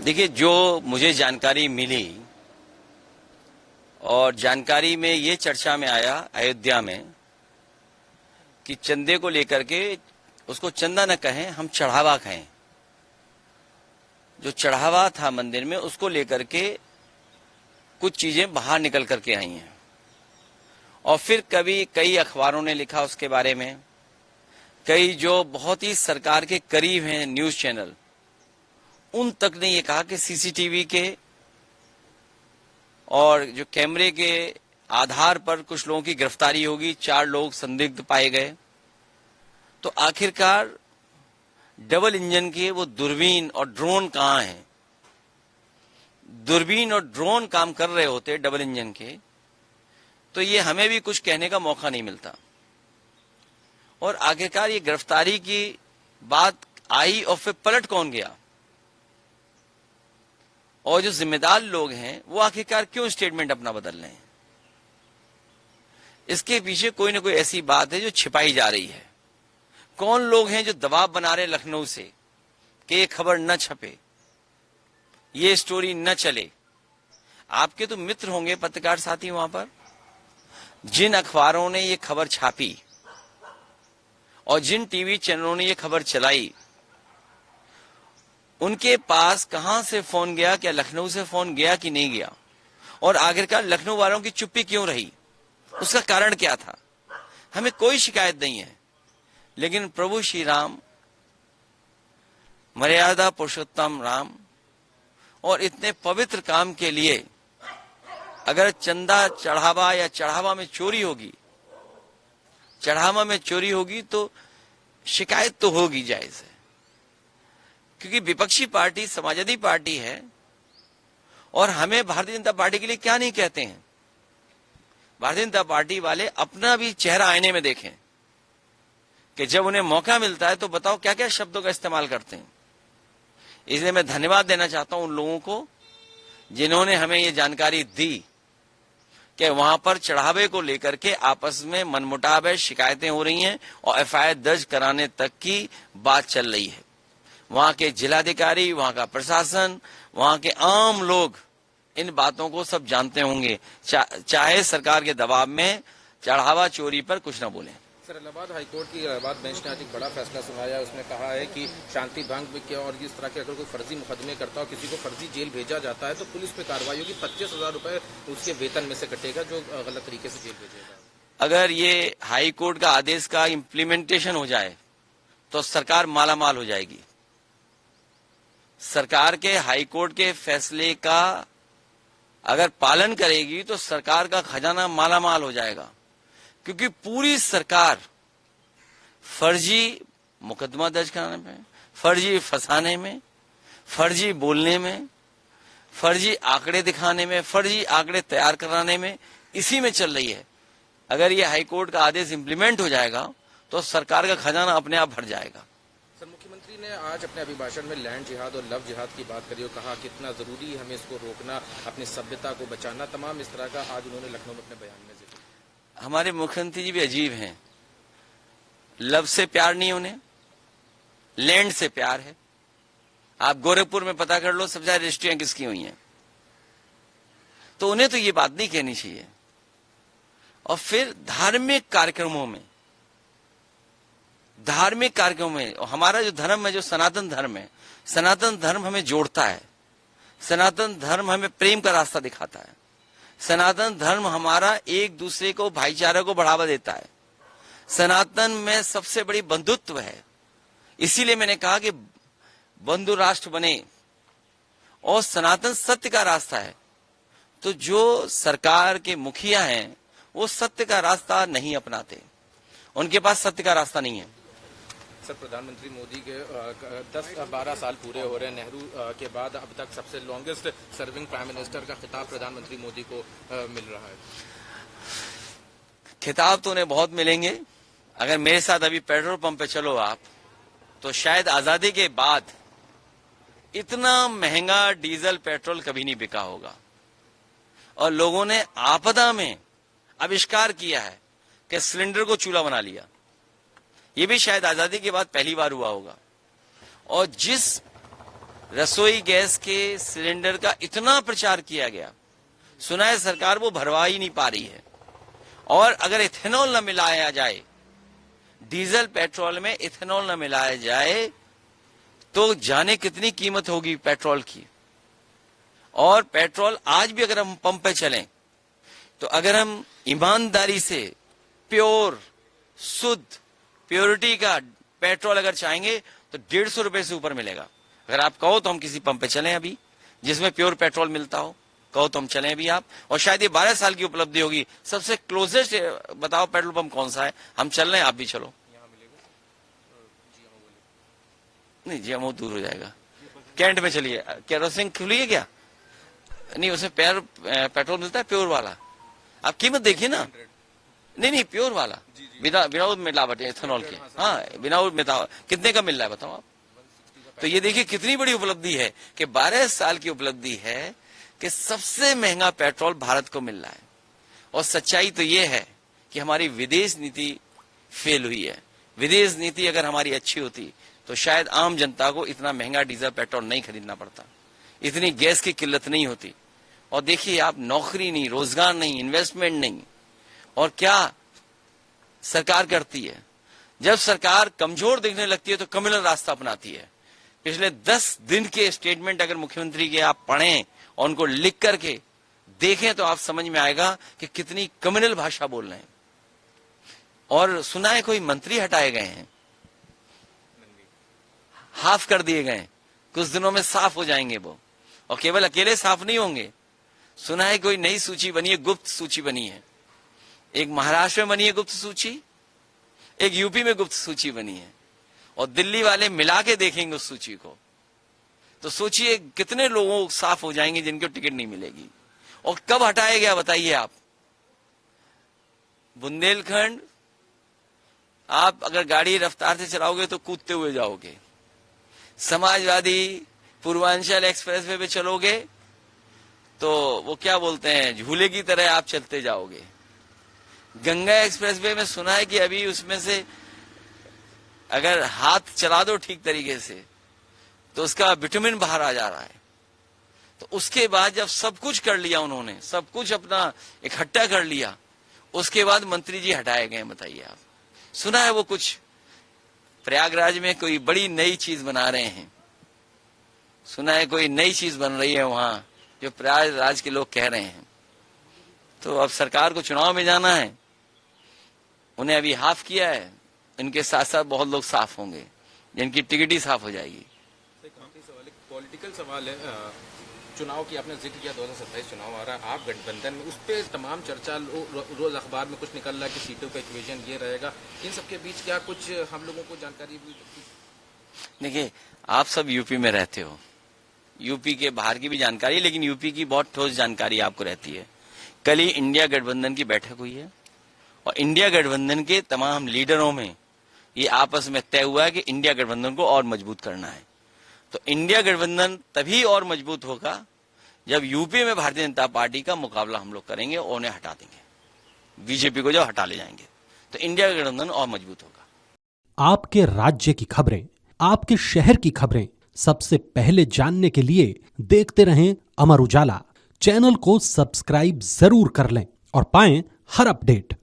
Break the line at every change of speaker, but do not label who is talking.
देखिए, जो मुझे जानकारी मिली और जानकारी में ये चर्चा में आया अयोध्या में कि चंदे को लेकर के उसको चंदा न कहें, हम चढ़ावा कहें। जो चढ़ावा था मंदिर में उसको लेकर के कुछ चीजें बाहर निकल करके आई हैं और फिर कई अखबारों ने लिखा उसके बारे में। कई जो बहुत ही सरकार के करीब हैं न्यूज चैनल, उन तक ने ये कहा कि सीसीटीवी के और जो कैमरे के आधार पर कुछ लोगों की गिरफ्तारी होगी। 4 लोग संदिग्ध पाए गए। तो आखिरकार डबल इंजन के वो दूरबीन और ड्रोन कहां हैं? दूरबीन और ड्रोन काम कर रहे होते डबल इंजन के, तो ये हमें भी कुछ कहने का मौका नहीं मिलता। और आखिरकार ये गिरफ्तारी की बात आई और फिर पलट कौन गया? और जो जिम्मेदार लोग हैं वो आखिरकार क्यों स्टेटमेंट अपना बदल रहे हैं? इसके पीछे कोई ना कोई ऐसी बात है जो छिपाई जा रही है। कौन लोग हैं जो दबाव बना रहे लखनऊ से कि ये खबर न छपे, ये स्टोरी न चले? आपके तो मित्र होंगे पत्रकार साथी वहां पर, जिन अखबारों ने ये खबर छापी और जिन टीवी चैनलों ने ये खबर चलाई, उनके पास कहां से फोन गया? क्या लखनऊ से फोन गया कि नहीं गया? और आखिरकार लखनऊ वालों की चुप्पी क्यों रही? उसका कारण क्या था? हमें कोई शिकायत नहीं है, लेकिन प्रभु श्री राम, मर्यादा पुरुषोत्तम राम, और इतने पवित्र काम के लिए अगर चंदा चढ़ावा या चढ़ावा में चोरी होगी, चढ़ावा में चोरी होगी तो शिकायत तो होगी, जायज है। क्योंकि विपक्षी पार्टी समाजवादी पार्टी है और हमें भारतीय जनता पार्टी के लिए क्या नहीं कहते हैं। भारतीय जनता पार्टी वाले अपना भी चेहरा आईने में देखें कि जब उन्हें मौका मिलता है तो बताओ क्या क्या शब्दों का इस्तेमाल करते हैं। इसलिए मैं धन्यवाद देना चाहता हूं उन लोगों को जिन्होंने हमें ये जानकारी दी कि वहां पर चढ़ावे को लेकर के आपस में मनमुटाव है, शिकायतें हो रही हैं और एफआईआर दर्ज कराने तक की बात चल रही है। वहां के जिलाधिकारी, वहां का प्रशासन, वहां के आम लोग इन बातों को सब जानते होंगे, चाहे सरकार के दबाव में चढ़ावा चोरी पर कुछ न बोले।
सर, इलाहाबाद हाईकोर्ट की इलाहाबाद बेंच ने आज एक बड़ा फैसला सुनाया। उसने कहा है कि शांति भंग के और इस तरह के अगर कोई फर्जी मुकदमे करता हो, किसी को फर्जी जेल भेजा जाता है तो पुलिस पे कार्रवाई होगी, 25,000 रुपए उसके वेतन में से कटेगा जो गलत तरीके से जेल भेजेगा।
अगर ये हाई कोर्ट का आदेश का इम्प्लीमेंटेशन हो जाए तो सरकार मालामाल हो जाएगी। सरकार के हाई कोर्ट के फैसले का अगर पालन करेगी तो सरकार का खजाना मालामाल हो जाएगा, क्योंकि पूरी सरकार फर्जी मुकदमा दर्ज कराने में, फर्जी फंसाने में, फर्जी बोलने में, फर्जी आंकड़े दिखाने में, फर्जी आंकड़े तैयार कराने में, इसी में चल रही है। अगर ये हाईकोर्ट का आदेश इंप्लीमेंट हो जाएगा तो सरकार का खजाना अपने आप भर जाएगा।
सर, मुख्यमंत्री ने आज अपने अभिभाषण में लैंड जिहाद और लव जिहाद की बात करी और कहा कितना जरूरी है हमें इसको रोकना, अपनी सभ्यता को बचाना, तमाम इस तरह का आज उन्होंने लखनऊ में अपने बयान में जिक्र।
हमारे मुख्यमंत्री जी भी अजीब हैं। लव से प्यार नहीं, उन्हें लैंड से प्यार है। आप गोरखपुर में पता कर लो सबसे ज्यादा रजिस्ट्रियां किसकी हुई हैं, तो उन्हें तो ये बात नहीं कहनी चाहिए। और फिर धार्मिक कार्यक्रमों में, हमारा जो धर्म है, जो सनातन धर्म है, सनातन धर्म हमें जोड़ता है। सनातन धर्म हमें प्रेम का रास्ता दिखाता है। सनातन धर्म हमारा एक दूसरे को, भाईचारे को बढ़ावा देता है। सनातन में सबसे बड़ी बंधुत्व है। इसीलिए मैंने कहा कि बंधु राष्ट्र बने और सनातन सत्य का रास्ता है। तो जो सरकार के मुखिया हैं वो सत्य का रास्ता नहीं अपनाते, उनके पास सत्य का रास्ता नहीं है।
सर, प्रधानमंत्री मोदी के 10-12 साल पूरे हो रहे हैं। नेहरू के बाद अब तक सबसे लॉन्गेस्ट सर्विंग प्राइम मिनिस्टर का खिताब प्रधानमंत्री मोदी को मिल रहा है।
खिताब तो उन्हें बहुत मिलेंगे। अगर मेरे साथ अभी पेट्रोल पंप पे चलो आप, तो शायद आजादी के बाद इतना महंगा डीजल पेट्रोल कभी नहीं बिका होगा। और लोगों ने आपदा में आविष्कार किया है कि सिलेंडर को चूल्हा बना लिया। ये भी शायद आजादी के बाद पहली बार हुआ होगा। और जिस रसोई गैस के सिलेंडर का इतना प्रचार किया गया, सुना है सरकार वो भरवा ही नहीं पा रही है। और अगर इथेनॉल न मिलाया जाए, डीजल पेट्रोल में इथेनॉल न मिलाया जाए, तो जाने कितनी कीमत होगी पेट्रोल की। और पेट्रोल आज भी अगर हम पंप पे चलें, तो अगर हम ईमानदारी से प्योर, शुद्ध, प्योरिटी का पेट्रोल अगर चाहेंगे तो 150 रुपए से ऊपर मिलेगा। अगर आप कहो तो हम किसी पंप पे चलें अभी जिसमें प्योर पेट्रोल मिलता हो, कहो तो हम चलें अभी आप। और शायद ये 12 साल की उपलब्धि होगी। सबसे क्लोजेस्ट बताओ पेट्रोल पंप कौन सा है, हम चल रहे हैं, आप भी चलो। नहीं जी, हम दूर हो जाएगा। कैंट में चलिए, केरोसिन खुली है क्या? नहीं, उसमें पेट्रोल मिलता है प्योर वाला। आप कीमत देखिए ना। नहीं, प्योर वाला, विदाउट मिलावट इथेनॉल के। हाँ, विदाउट मिलावट कितने का मिल रहा है बताओ आप। तो ये देखिए कितनी बड़ी उपलब्धि है कि 12 साल की उपलब्धि है कि सबसे महंगा पेट्रोल भारत को मिल रहा है। और सच्चाई तो ये है कि हमारी विदेश नीति फेल हुई है। विदेश नीति अगर हमारी अच्छी होती तो शायद आम जनता को इतना महंगा डीजल पेट्रोल नहीं खरीदना पड़ता, इतनी गैस की किल्लत नहीं होती। और देखिए आप, नौकरी नहीं, रोजगार नहीं, इन्वेस्टमेंट नहीं। और क्या सरकार करती है? जब सरकार कमजोर दिखने लगती है तो कम्युनल रास्ता अपनाती है। पिछले 10 दिन के स्टेटमेंट अगर मुख्यमंत्री के आप पढ़ें और उनको लिख करके देखें तो आप समझ में आएगा कि कितनी कम्युनल भाषा बोल रहे हैं। और सुना है कोई मंत्री हटाए गए हैं, हाफ कर दिए गए, कुछ दिनों में साफ हो जाएंगे वो। और केवल अकेले साफ नहीं होंगे, सुना है कोई नई सूची बनी है, गुप्त सूची बनी है। एक महाराष्ट्र में बनी है गुप्त सूची, एक यूपी में गुप्त सूची बनी है। और दिल्ली वाले मिला के देखेंगे उस सूची को, तो सोचिए कितने लोगों साफ हो जाएंगे जिनको टिकट नहीं मिलेगी। और कब हटाया गया बताइए आप? बुंदेलखंड, आप अगर गाड़ी रफ्तार से चलाओगे तो कूदते हुए जाओगे। समाजवादी पूर्वांचल एक्सप्रेसवे पे चलोगे तो वो क्या बोलते हैं, झूले की तरह आप चलते जाओगे। गंगा एक्सप्रेसवे में सुना है कि अभी उसमें से अगर हाथ चला दो ठीक तरीके से तो उसका विटामिन बाहर आ जा रहा है। तो उसके बाद जब सब कुछ कर लिया उन्होंने, सब कुछ अपना इकट्ठा कर लिया, उसके बाद मंत्री जी हटाए गए। बताइए आप, सुना है वो कुछ प्रयागराज में कोई बड़ी नई चीज बना रहे हैं, सुना है कोई नई चीज बन रही है वहां, जो प्रयागराज के लोग कह रहे हैं। तो अब सरकार को चुनाव में जाना है, उन्हें अभी हाफ किया है, इनके साथ साथ बहुत लोग साफ होंगे जिनकी टिकट ही साफ हो जाएगी।
पॉलिटिकल सवाल है, चुनाव की आपने जिक्र किया, 2027 चुनाव आ रहा है, आप गठबंधन में, उस पर तमाम चर्चा, रोज अखबार में कुछ निकल रहा है कि सीटों का इक्वेशन ये रहेगा। इन सबके बीच क्या कुछ हम लोगों को जानकारी भी? देखिए,
आप सब यूपी में रहते हो, यूपी के बाहर की भी जानकारी, लेकिन यूपी की बहुत ठोस जानकारी आपको रहती है। कल ही इंडिया गठबंधन की बैठक हुई है और इंडिया गठबंधन के तमाम लीडरों में ये आपस में तय हुआ है कि इंडिया गठबंधन को और मजबूत करना है। तो इंडिया गठबंधन तभी और मजबूत होगा जब यूपी में भारतीय जनता पार्टी का मुकाबला हम लोग करेंगे और उन्हें हटा देंगे, बीजेपी को जब हटा ले जाएंगे तो इंडिया गठबंधन और मजबूत होगा।
आपके राज्य की खबरें, आपके शहर की खबरें सबसे पहले जानने के लिए देखते रहें अमर उजाला। चैनल को सब्सक्राइब जरूर कर लें और पाएं हर अपडेट।